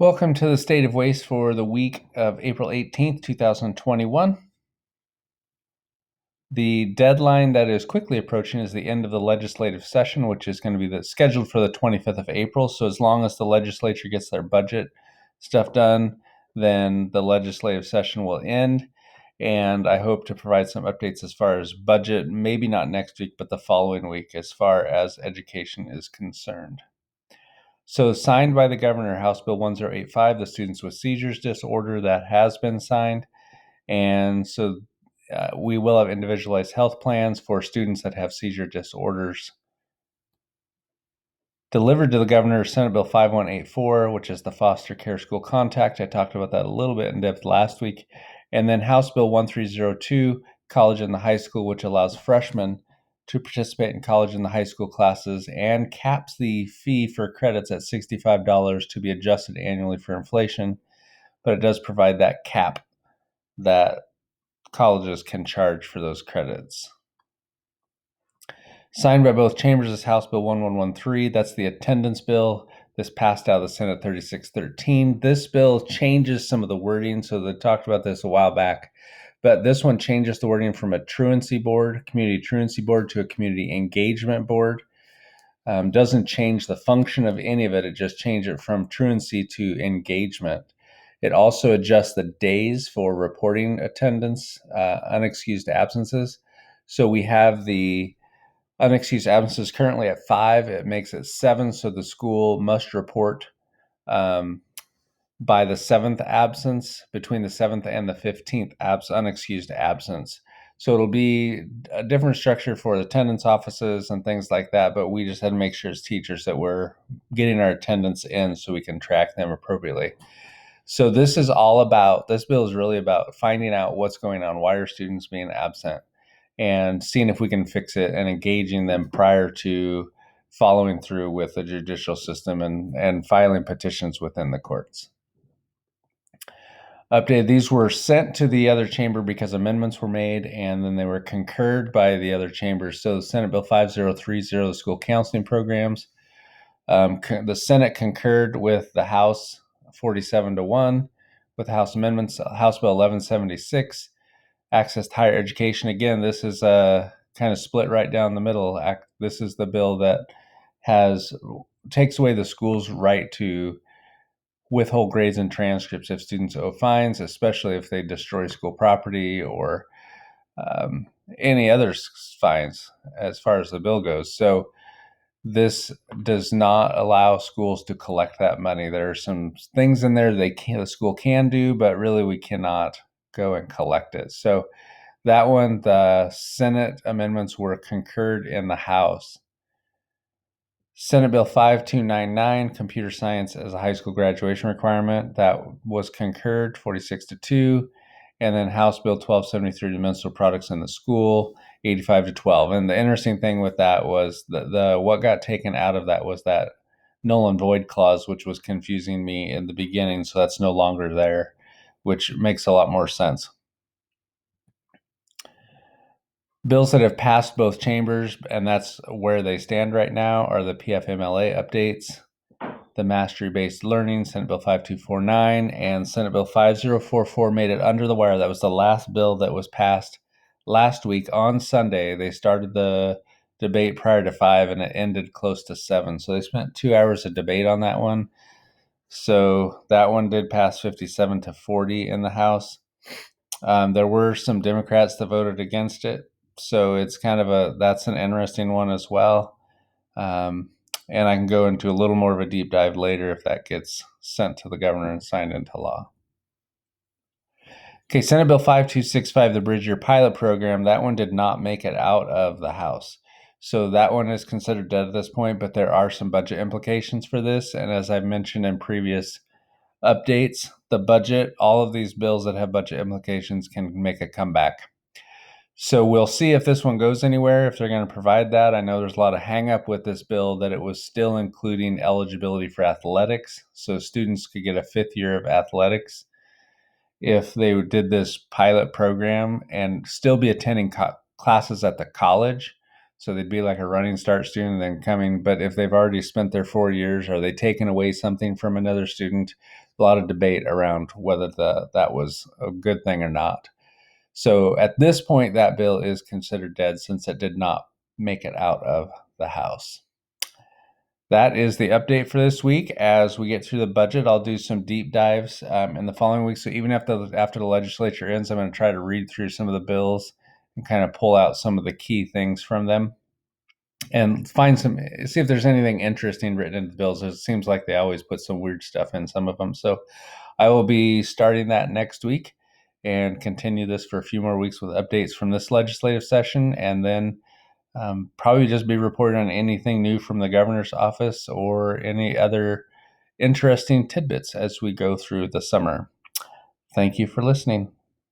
Welcome to the State of Waste for the week of April 18th, 2021. The deadline that is quickly approaching is the end of the legislative session, which is going to be scheduled for the 25th of April. So as long as the legislature gets their budget stuff done, then the legislative session will end. And I hope to provide some updates as far as budget, maybe not next week, but the following week as far as education is concerned. So signed by the governor, House Bill 1085, the Students with Seizures Disorder, that has been signed. And so we will have individualized health plans for students that have seizure disorders. Delivered to the governor, Senate Bill 5184, which is the foster care school contact. I talked about that a little bit in depth last week. And then House Bill 1302, college and the high school, which allows freshmen to participate in college and the high school classes and caps the fee for credits at $65 to be adjusted annually for inflation. But it does provide that cap that colleges can charge for those credits. Signed by both chambers is House Bill 1113. That's the attendance bill. This passed out of the Senate 3613. This bill changes some of the wording. So they talked about this a while back. But this one changes the wording from a truancy board, community truancy board, to a community engagement board. Doesn't change the function of any of it. It just changed it from truancy to engagement. It also adjusts the days for reporting attendance, unexcused absences. So we have the unexcused absences currently at 5. It makes it 7. So the school must report by the 7th absence, between the 7th and the 15th unexcused absence. So it'll be a different structure for the attendance offices and things like that. But we just had to make sure as teachers that we're getting our attendance in so we can track them appropriately. So this bill is really about finding out what's going on. Why are students being absent? And seeing if we can fix it and engaging them prior to following through with the judicial system and filing petitions within the courts. Updated, these were sent to the other chamber because amendments were made, and then they were concurred by the other chambers. So Senate Bill 5030, the school counseling programs, the Senate concurred with the House 47-1 with the House amendments. House Bill 1176, access to higher education. Again, this is kind of split right down the middle. This is the bill that takes away the school's right to withhold grades and transcripts if students owe fines, especially if they destroy school property or any other fines as far as the bill goes. So this does not allow schools to collect that money. There are some things in there the school can do, but really we cannot go and collect it. So that one, the Senate amendments were concurred in the House. Senate Bill 5299, computer science as a high school graduation requirement, that was concurred 46-2. And then House Bill 1273, municipal products in the school, 85-12. And the interesting thing with that was what got taken out of that was that null and void clause, which was confusing me in the beginning. So that's no longer there, which makes a lot more sense. Bills that have passed both chambers, and that's where they stand right now, are the PFMLA updates, the mastery-based learning, Senate Bill 5249, and Senate Bill 5044 made it under the wire. That was the last bill that was passed last week on Sunday. They started the debate prior to 5, and it ended close to 7. So they spent 2 hours of debate on that one. So that one did pass 57-40 in the House. There were some Democrats that voted against it. So it's that's an interesting one as well. And I can go into a little more of a deep dive later if that gets sent to the governor and signed into law. Okay, Senate Bill 5265, the Bridge Year Pilot Program, that one did not make it out of the House. So that one is considered dead at this point, but there are some budget implications for this. And as I've mentioned in previous updates, the budget, all of these bills that have budget implications can make a comeback. So we'll see if this one goes anywhere, if they're going to provide that. I know there's a lot of hang up with this bill that it was still including eligibility for athletics. So students could get a 5th year of athletics if they did this pilot program and still be attending classes at the college. So they'd be like a running start student, then coming. But if they've already spent their 4 years, are they taking away something from another student? A lot of debate around whether that was a good thing or not. So at this point, that bill is considered dead since it did not make it out of the House. That is the update for this week. As we get through the budget, I'll do some deep dives in the following week. So even after the legislature ends, I'm going to try to read through some of the bills and kind of pull out some of the key things from them and see if there's anything interesting written in the bills. It seems like they always put some weird stuff in some of them. So I will be starting that next week and continue this for a few more weeks with updates from this legislative session, and then probably just be reporting on anything new from the governor's office or any other interesting tidbits as we go through the summer. Thank you for listening.